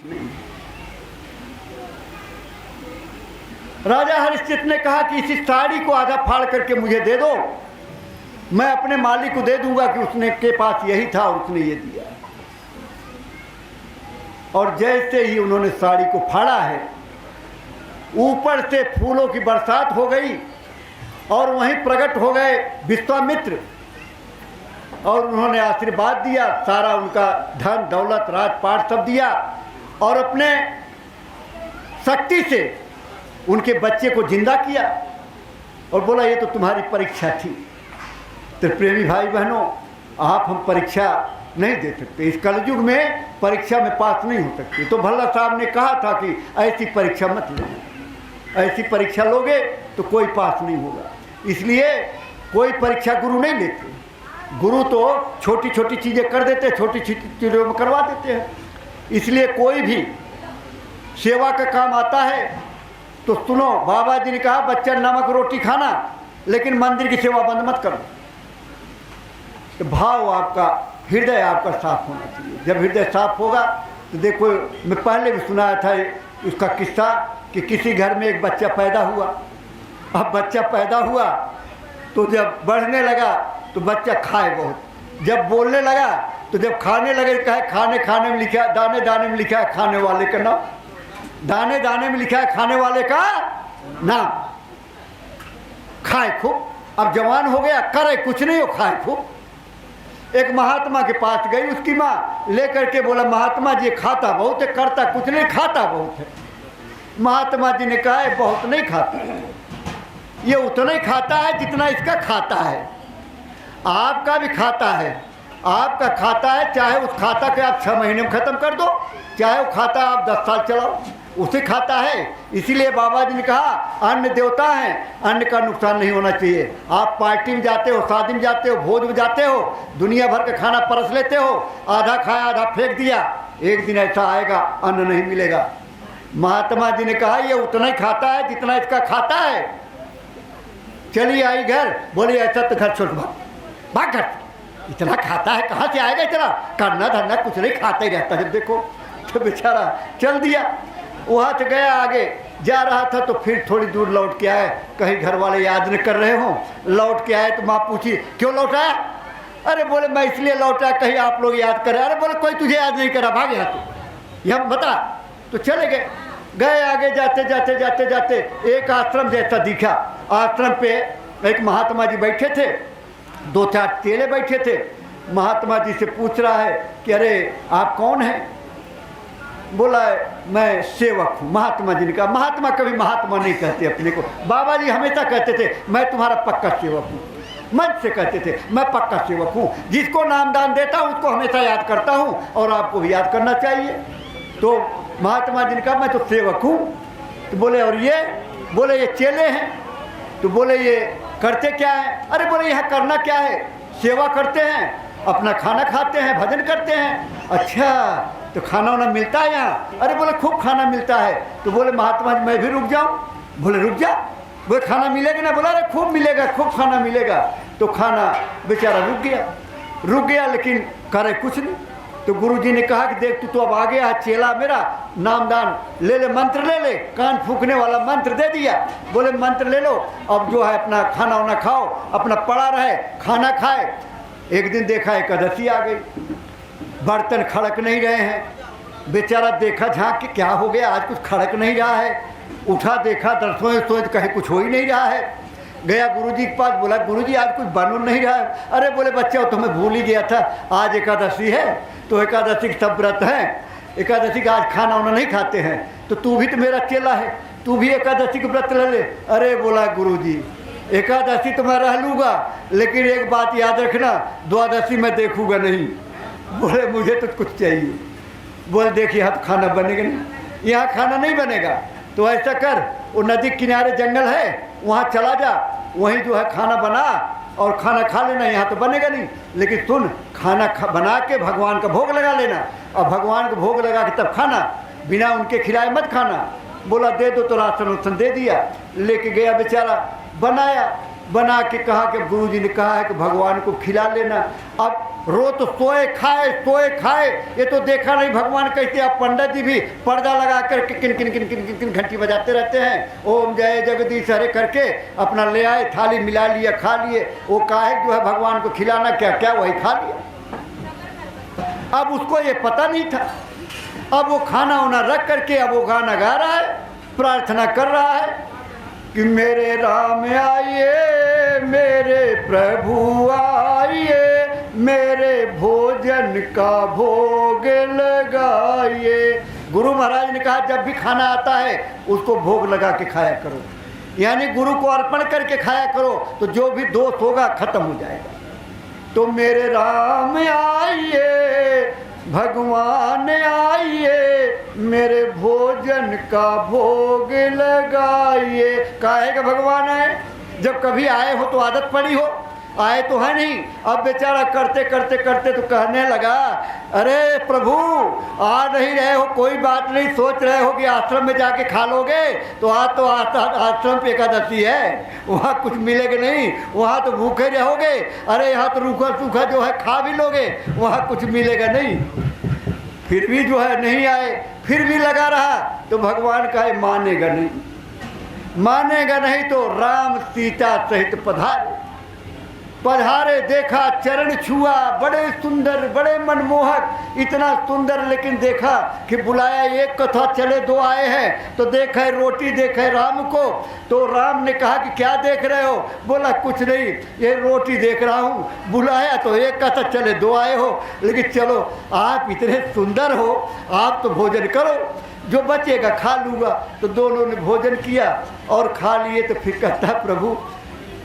नहीं। राजा हरिश्चंद्र ने कहा कि इसी साड़ी को आधा फाड़ करके मुझे दे दो, मैं अपने मालिक को दे दूंगा कि उसने के पास यही था और उसने ये दिया। और जैसे ही उन्होंने साड़ी को फाड़ा है, ऊपर से फूलों की बरसात हो गई और वहीं प्रकट हो गए विश्वामित्र और उन्होंने आशीर्वाद दिया, सारा उनका धन दौलत राजपाट सब दिया और अपने शक्ति से उनके बच्चे को जिंदा किया और बोला ये तो तुम्हारी परीक्षा थी। तो प्रेमी भाई बहनों, आप हम परीक्षा नहीं दे सकते, इस कलयुग में परीक्षा में पास नहीं हो सकते। तो भल्ला साहब ने कहा था कि ऐसी परीक्षा मत लेना, ऐसी परीक्षा लोगे तो कोई पास नहीं होगा। इसलिए कोई परीक्षा गुरु नहीं लेते। गुरु तो छोटी छोटी चीज़ें कर देते, छोटी छोटी चीज़ों में करवा देते हैं। इसलिए कोई भी सेवा का काम आता है तो सुनो, बाबा जी ने कहा बच्चा नमक रोटी खाना, लेकिन मंदिर की सेवा बंद मत करो। तो भाव आपका, हृदय आपका साफ होना चाहिए। जब हृदय साफ होगा तो देखो, मैं पहले भी सुनाया था उसका किस्सा कि किसी घर में एक बच्चा पैदा हुआ। अब बच्चा पैदा हुआ तो जब बढ़ने लगा तो बच्चा खाए बहुत, जब बोलने लगा तो जब खाने लगे, कहे खाने खाने में लिखा है, दाने दाने में लिखा है खाने वाले का नाम, दाने दाने में लिखा है खाने वाले का नाम। खाए खूब, अब जवान हो गया, करे कुछ नहीं हो, खाए खूब। एक महात्मा के पास गई उसकी माँ, लेकर के बोला महात्मा जी खाता बहुत है, करता कुछ नहीं, खाता बहुत है। महात्मा जी ने कहा बहुत नहीं खाता, ये उतना ही खाता है जितना इसका खाता है। आपका भी खाता है, आपका खाता है, चाहे उस खाता के आप 6 महीने में ख़त्म कर दो, चाहे वो खाता आप 10 साल चलाओ, उसे खाता है। इसीलिए बाबा जी ने कहा अन्न देवता है, अन्न का नुकसान नहीं होना चाहिए। आप पार्टी में जाते हो, शादी में जाते हो, भोज में जाते हो, दुनिया भर का खाना परस लेते हो, आधा खाया आधा फेंक दिया, एक दिन ऐसा आएगा अन्न नहीं मिलेगा। महात्मा जी ने कहा ये उतना ही खाता है जितना इसका खाता है। चली आई घर, बोली ऐसा तो घर छोड़ भाग घर, इतना खाता है कहाँ से आएगा इतना, करना धरना कुछ नहीं, खाता ही रहता है। देखो तो बेचारा चल दिया, वहाँ से गया, आगे जा रहा था तो फिर थोड़ी दूर लौट के आए, कहीं घर वाले याद न कर रहे हों। लौट के आए तो माँ पूछी क्यों लौटाया? अरे बोले मैं इसलिए लौटा कहीं आप लोग याद करें। अरे बोले कोई तुझे याद नहीं करा, भाग यहाँ तो, यह बता। तो चले गए आगे, जाते जाते जाते जाते एक आश्रम जैसा दिखा। आश्रम पे एक महात्मा जी बैठे थे, 2-4 चेले बैठे थे। महात्मा जी से पूछ रहा है कि अरे आप कौन हैं? बोला मैं सेवक हूँ। महात्मा जी ने कहा, महात्मा कभी महात्मा नहीं कहते अपने को, बाबा जी हमेशा कहते थे मैं तुम्हारा पक्का सेवक हूँ। मन से कहते थे मैं पक्का सेवक हूँ, जिसको नाम दान देता हूँ उसको हमेशा याद करता हूँ और आपको भी याद करना चाहिए। तो महात्मा जी ने कहा मैं तो सेवक हूँ। तो बोले और ये? बोले ये चेले हैं। तो बोले ये करते क्या है? अरे बोले यहाँ करना क्या है, सेवा करते हैं, अपना खाना खाते हैं, भजन करते हैं। अच्छा तो खाना वाना मिलता है यहाँ? अरे बोले खूब खाना मिलता है। तो बोले महात्मा जी मैं भी रुक जाऊँ? बोले रुक जा। बोले खाना मिलेगा ना? बोला अरे खूब मिलेगा, खूब खाना मिलेगा। तो खाना बेचारा रुक गया लेकिन करे कुछ नहीं। तो गुरुजी ने कहा कि देख तू अब आ गया है, चेला मेरा, नामदान ले ले, मंत्र ले ले, कान फूकने वाला मंत्र दे दिया। बोले मंत्र ले लो, अब जो है अपना खाना वाना खाओ, अपना पड़ा रहे, खाना खाए। एक दिन देखा एकादशी आ गई, बर्तन खड़क नहीं रहे हैं। बेचारा देखा झाँक के क्या हो गया, आज कुछ खड़क नहीं रहा है। उठा देखा दर्शों सोच कहे कुछ हो ही नहीं रहा है। गया गुरुजी के पास, बोला गुरुजी आज कुछ बन नहीं रहा है। अरे बोले बच्चा तो मैं भूल ही गया था, आज एकादशी है, तो एकादशी के सब व्रत हैं, एकादशी का आज खाना वाना नहीं खाते हैं, तो तू भी तो मेरा चेला है, तू भी एकादशी के व्रत ले ले। अरे बोला गुरुजी एकादशी तो मैं रह लूँगा, लेकिन एक बात याद रखना, द्वादशी मैं देखूँगा नहीं। बोले मुझे तो कुछ चाहिए। बोले देखिए यहाँ तो खाना बनेगा नहीं, यहाँ खाना नहीं बनेगा, तो ऐसा कर वो नदी किनारे जंगल है वहाँ चला जा, वहीं जो है खाना बना और खाना खा लेना, यहाँ तो बनेगा नहीं। लेकिन सुन खाना बना के भगवान का भोग लगा लेना, और भगवान को भोग लगा के तब खाना, बिना उनके खिलाए मत खाना। बोला दे दो, तो राशन वासन दे दिया, लेके गया बेचारा, बनाया, बना के कहा कि गुरुजी ने कहा है कि भगवान को खिला लेना। अब रो तो सोए खाए। ये तो देखा नहीं भगवान कैसे। अब पंडित जी भी पर्दा लगा कर किन किन किन किन किन किन घंटी बजाते रहते हैं, ओम जय जगदीश हरे करके अपना ले आए, थाली मिला लिया, खा लिए। वो काहे जो है भगवान को खिलाना क्या क्या वही खा लिया। अब उसको ये पता नहीं था। अब वो खाना वाना रख करके अब वो गाना गा रहा है, प्रार्थना कर रहा है कि मेरे राम आइए, मेरे प्रभु आइए, मेरे भोजन का भोग लगाइए। गुरु महाराज ने कहा जब भी खाना आता है उसको भोग लगा के खाया करो, यानी गुरु को अर्पण करके खाया करो, तो जो भी दोष होगा खत्म हो जाएगा। तो मेरे राम आइए, भगवान आइए, मेरे भोजन का भोग लगाइए। काहे का भगवान आए? जब कभी आए हो तो आदत पड़ी हो, आए तो है नहीं। अब बेचारा करते करते करते तो कहने लगा, अरे प्रभु आ नहीं रहे हो, कोई बात नहीं, सोच रहे हो कि आश्रम में जाके खा लोगे, तो आज तो आश्रम पे एकादशी है, वहाँ कुछ मिलेगा नहीं, वहाँ तो भूखे रहोगे। अरे यहाँ तो रूखा सूखा जो है खा भी लोगे, वहाँ कुछ मिलेगा नहीं। फिर भी जो है नहीं आए, फिर भी लगा रहा। तो भगवान का मानेगा नहीं, मानेगा नहीं तो राम सीता सहित पधारे, देखा चरण छुआ, बड़े सुंदर बड़े मनमोहक, इतना सुंदर। लेकिन देखा कि बुलाया एक को था, चले दो आए हैं, तो देखा रोटी देखा राम को। तो राम ने कहा कि क्या देख रहे हो? बोला कुछ नहीं, ये रोटी देख रहा हूँ। बुलाया तो एक का था, चले दो आए हो, लेकिन चलो आप इतने सुंदर हो, आप तो भोजन करो, जो बचेगा खा लूँगा। तो दोनों ने भोजन किया और खा लिए। तो फिर कहता प्रभु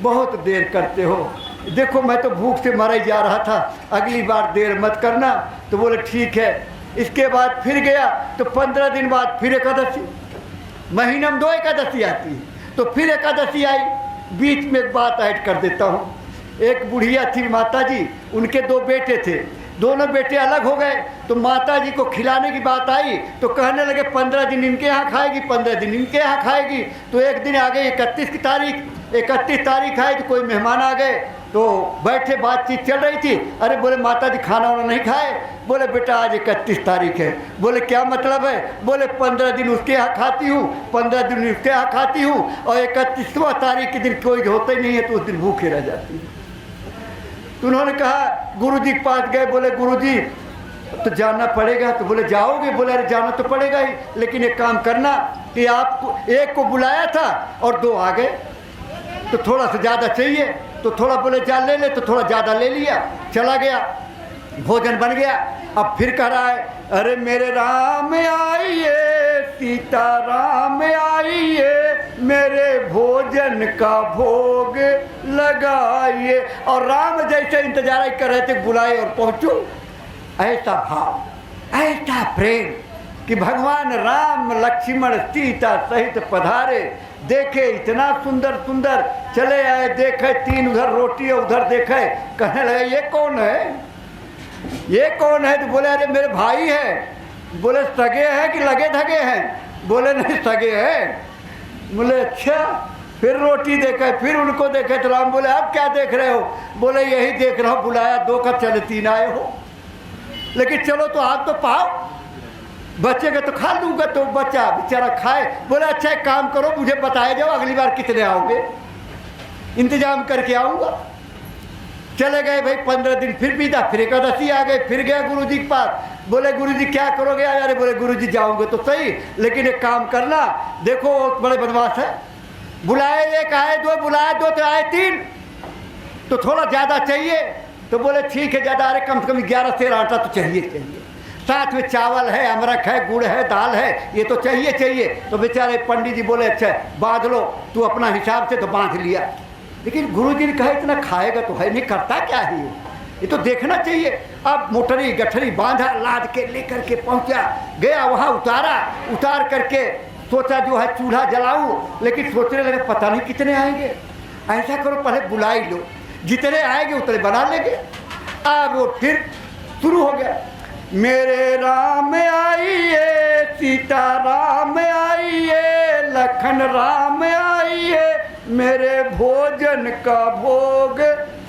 बहुत देर करते हो, देखो मैं तो भूख से मरा ही जा रहा था, अगली बार देर मत करना। तो बोले ठीक है। इसके बाद फिर गया तो 15 दिन बाद फिर एकादशी, महीने में 2 एकादशी आती है। तो फिर एकादशी आई। बीच में एक बात ऐड कर देता हूँ। एक बुढ़िया थी माता जी, उनके 2 बेटे थे, दोनों बेटे अलग हो गए। तो माता जी को खिलाने की बात आई तो कहने लगे 15 दिन इनके यहाँ खाएगी, 15 दिन इनके यहाँ खाएगी। तो एक दिन आ गई 31 की तारीख, 31 तारीख आई तो कोई मेहमान आ गए, तो बैठे बातचीत चल रही थी। अरे बोले माता जी खाना वाना नहीं खाए? बोले बेटा आज 31 तारीख है। बोले क्या मतलब है? बोले 15 दिन उसके यहाँ खाती हूँ, 15 दिन उसके यहाँ खाती हूँ, और 31वां तारीख के दिन कोई होता ही नहीं है, तो उस दिन भूखे रह जाती है। तो उन्होंने कहा गुरुजी के पास गए, बोले गुरुजी तो जाना पड़ेगा। तो बोले जाओगे? बोले अरे जाना तो पड़ेगा ही, लेकिन एक काम करना कि आपको एक को बुलाया था और 2 आ गए, तो थोड़ा सा ज़्यादा चाहिए, तो थोड़ा बोले जा ले ले, तो थोड़ा ज़्यादा ले लिया, चला गया, भोजन बन गया। अब फिर कह रहा है अरे मेरे राम आइए, सीता राम आइए, मेरे भोजन का भोग लगाइए। और राम जैसे इंतजार कर रहे थे बुलाए और पहुँचो। ऐसा भाव, ऐसा प्रेम कि भगवान राम लक्ष्मण सीता सहित पधारे। देखे इतना सुंदर सुंदर, चले आए, देखे 3 उधर रोटी और उधर देखे, कहने लगे ये कौन है, ये कौन है? तो बोले अरे मेरे भाई है। बोले सगे हैं कि लगे धगे हैं? बोले नहीं सगे हैं। बोले अच्छा। फिर रोटी देखे, फिर उनको देखे। तो राम बोले आप क्या देख रहे हो? बोले यही देख रहा हूँ, बुलाया 2 का चले 3 आए हो, लेकिन चलो तो आप तो पाओ, बचेगा तो खा लूँगा। तो बच्चा बेचारा खाए। बोले अच्छा एक काम करो, मुझे बताया जाओ अगली बार कितने आओगे, इंतजाम करके आऊँगा। चले गए भाई 15 दिन फिर बीता, फिर एकादशी आ गई, फिर गया गुरुजी के पास। बोले गुरुजी क्या करोगे? अरे बोले गुरुजी जाऊँगे तो सही, लेकिन एक काम करना, देखो बड़े बदमाश है, बुलाए 1 आए 2, बुलाए 2 तो आए 3, तो थोड़ा ज़्यादा चाहिए। तो बोले ठीक है ज़्यादा, अरे कम से कम 11 सेर आटा तो चाहिए, साथ में चावल है, अमरख है, गुड़ है, दाल है, ये तो चाहिए। तो बेचारे पंडित जी बोले अच्छा बांध लो, तू अपना हिसाब से। तो बांध लिया। लेकिन गुरुजी ने कहा इतना खाएगा तो है नहीं, करता क्या है ये तो देखना चाहिए। अब मोटरी गठरी बांधा, लाद के लेकर के पहुंचा, गया वहाँ उतार करके सोचा जो है चूल्हा जलाऊं, लेकिन सोचने लगे पता नहीं कितने आएंगे। ऐसा करो पहले बुला ही लो, जितने आएंगे उतने बना लेंगे। अब वो फिर शुरू हो गया, मेरे राम आइए, सीता राम आइए, लखन राम आइए, मेरे भोजन का भोग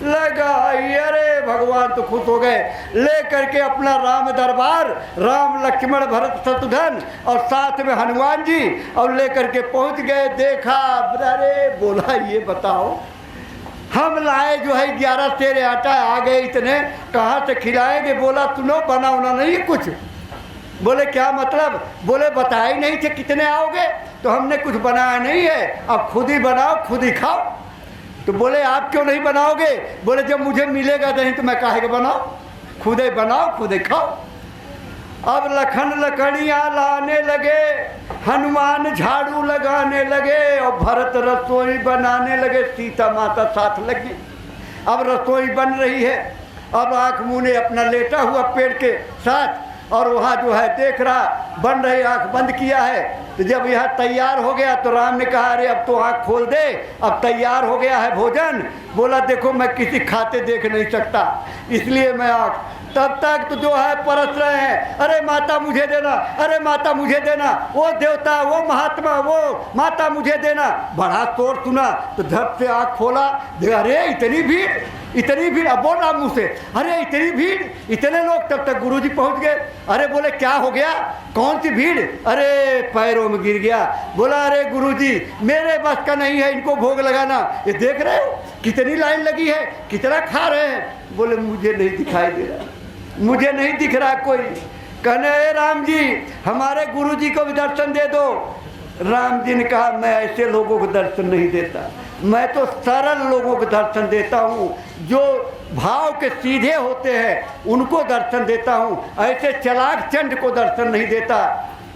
लगाई। अरे भगवान तो खुश हो गए, ले करके अपना राम दरबार, राम लक्ष्मण भरत शत्रुघ्न और साथ में हनुमान जी, और ले करके पहुंच गए। देखा, अरे बोला ये बताओ, हम लाए जो है 11 तेरे आटा, आ गए इतने, कहाँ से खिलाएंगे? बोला सुनो, बना उना नहीं कुछ। बोले क्या मतलब? बोले बताए नहीं थे कितने आओगे, तो हमने कुछ बनाया नहीं है, अब खुद ही बनाओ, खुद ही खाओ। तो बोले आप क्यों नहीं बनाओगे? बोले जब मुझे मिलेगा नहीं तो मैं काहे के बनाओ, खुद ही बनाओ, खुद ही खाओ। अब लखन लकड़ियाँ लाने लगे, हनुमान झाड़ू लगाने लगे, और भरत रसोई बनाने लगे, सीता माता साथ लगी। अब रसोई बन रही है, अब आँख मुने अपना लेटा हुआ पेड़ के साथ, और वहाँ जो है देख रहा, बन रही, आँख बंद किया है। तो जब यह तैयार हो गया तो राम ने कहा अरे अब तो आँख खोल दे, अब तैयार हो गया है भोजन। बोला देखो मैं किसी खाते देख नहीं सकता, इसलिए मैं आँख, तब तक तो जो है परस रहे हैं, अरे माता मुझे देना, अरे माता मुझे देना, वो देवता, वो महात्मा, वो माता मुझे देना। बड़ा शोर सुना तो झट से आँख खोला, अरे इतनी भीड़, इतनी भीड़। अब बोल रहा मुँह से, अरे इतनी भीड़, इतने लोग। तब तक गुरुजी पहुंच गए। अरे बोले क्या हो गया, कौन सी भीड़? अरे पैरों में गिर गया। बोला अरे गुरुजी मेरे बस का नहीं है इनको भोग लगाना, ये देख रहे हो कितनी लाइन लगी है, कितना खा रहे हैं। बोले मुझे नहीं दिखाई दे रहा, मुझे नहीं दिख रहा कोई। कहने राम जी हमारे गुरुजी को भी दर्शन दे दो। राम जी ने कहा मैं ऐसे लोगों को दर्शन नहीं देता, मैं तो सरल लोगों को दर्शन देता हूँ, जो भाव के सीधे होते हैं उनको दर्शन देता हूँ, ऐसे चलाक चंड को दर्शन नहीं देता।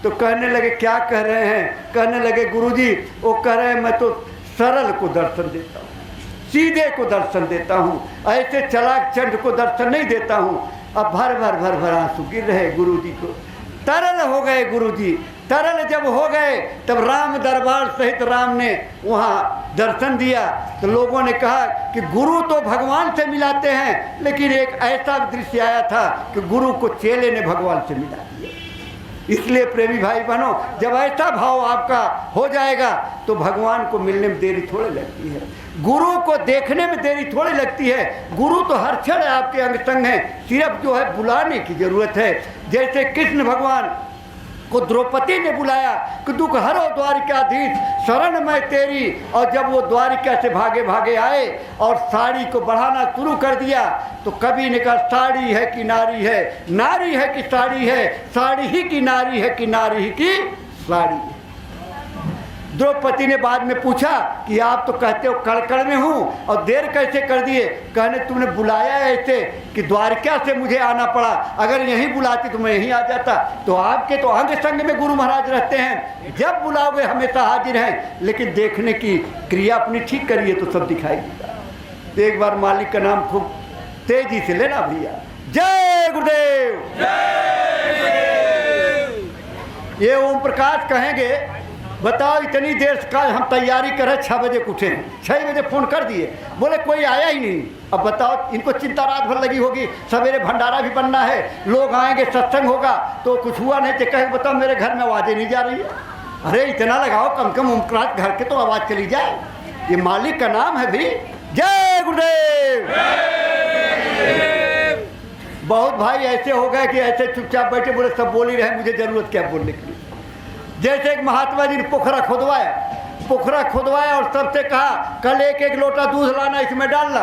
तो कहने लगे क्या कह रहे हैं? कहने लगे गुरुजी वो कह रहे हैं मैं तो सरल को दर्शन देता हूँ, सीधे को दर्शन देता हूँ, ऐसे चलाक चंड को दर्शन नहीं देता हूँ। अब भर भर भर भर आंसू गिर रहे गुरुजी को। तरल हो गए गुरुजी। तरल जब हो गए तब राम दरबार सहित राम ने वहाँ दर्शन दिया। तो लोगों ने कहा कि गुरु तो भगवान से मिलाते हैं, लेकिन एक ऐसा दृश्य आया था कि गुरु को चेले ने भगवान से मिला दिया। इसलिए प्रेमी भाई बहनों, जब ऐसा भाव आपका हो जाएगा तो भगवान को मिलने में देरी थोड़ी लगती है, गुरु को देखने में देरी थोड़ी लगती है। गुरु तो हर क्षण आपके अंग संग है, सिर्फ जो है बुलाने की जरूरत है। जैसे कृष्ण भगवान को द्रौपदी ने बुलाया कि दुख हरो द्वारिकाधीश शरण मैं तेरी, और जब वो द्वारिका से भागे भागे आए और साड़ी को बढ़ाना शुरू कर दिया तो कवि ने कहा साड़ी है कि नारी है, नारी है कि साड़ी है, साड़ी ही की नारी है कि नारी ही की साड़ी है। द्रौपदी ने बाद में पूछा कि आप तो कहते हो कड़कड़ में हूँ और देर कैसे कर दिए? कहने तुमने बुलाया ऐसे कि द्वारका से मुझे आना पड़ा, अगर यहीं बुलाती तो मैं यहीं आ जाता। तो आपके तो अंग संग में गुरु महाराज रहते हैं, जब बुलाओगे हमेशा हाजिर हैं, लेकिन देखने की क्रिया अपनी ठीक करिए तो सब दिखाई देगा। तो एक बार मालिक का नाम खूब तेजी से लेना भैया। जय गुरुदेव। ये ओम प्रकाश कहेंगे बताओ इतनी देर का हम तैयारी करें, 6 बजे उठे, 6 बजे फ़ोन कर दिए, बोले कोई आया ही नहीं। अब बताओ इनको चिंता रात भर लगी होगी, सवेरे भंडारा भी बनना है, लोग आएंगे, सत्संग होगा, तो कुछ हुआ नहीं तो कहे बताओ मेरे घर में आवाज़ें नहीं जा रही है। अरे इतना लगाओ कम कम ओमप्रकाश घर के तो आवाज़ चली जाए, ये मालिक का नाम है भी। जय गुरुदेव। बहुत भाई ऐसे हो गए कि ऐसे चुपचाप बैठे, बोले सब बोल ही रहे, मुझे ज़रूरत क्या बोलने की। जैसे एक महात्मा जी ने पोखरा खुदवाया और सबसे कहा कल एक एक लोटा दूध लाना, इसमें डालना।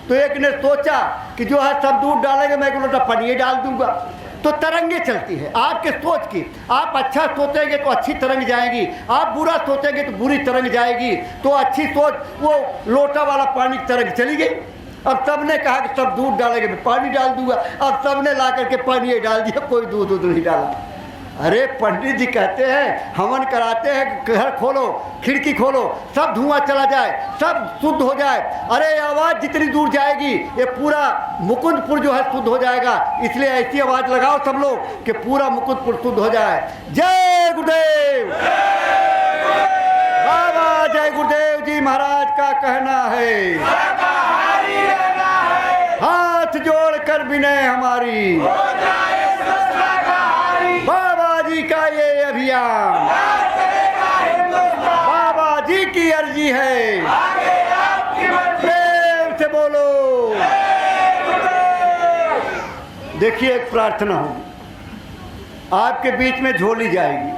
तो एक ने सोचा कि जो है सब दूध डालेंगे, मैं 1 लोटा पानी डाल दूंगा। तो तरंगे चलती है आपके सोच की, आप अच्छा सोचेंगे तो अच्छी तरंग जाएगी, आप बुरा सोचेंगे तो बुरी तरंग जाएगी। तो अच्छी सोच, वो लोटा वाला पानी की तरंग चली गई। अब सबने कहा कि सब दूध डालेंगे, मैं पानी डाल दूंगा। अब सबने ला करके पानी डाल दिया, कोई दूध नहीं डाला। अरे पंडित जी कहते हैं हवन कराते हैं, घर खोलो, खिड़की खोलो, सब धुआं चला जाए, सब शुद्ध हो जाए। अरे आवाज़ जितनी दूर जाएगी ये पूरा मुकुंदपुर जो है शुद्ध हो जाएगा। इसलिए ऐसी आवाज़ लगाओ सब लोग कि पूरा मुकुंदपुर शुद्ध हो जाए। जय गुरुदेव। बाबा जय गुरुदेव जी महाराज का कहना है, हाथ जोड़ कर विनय हमारी, बाबा जी का ये अभियान, बाबा जी की अर्जी है, प्रेम से बोलो। देखिए एक प्रार्थना होगी, आपके बीच में झोली जाएगी,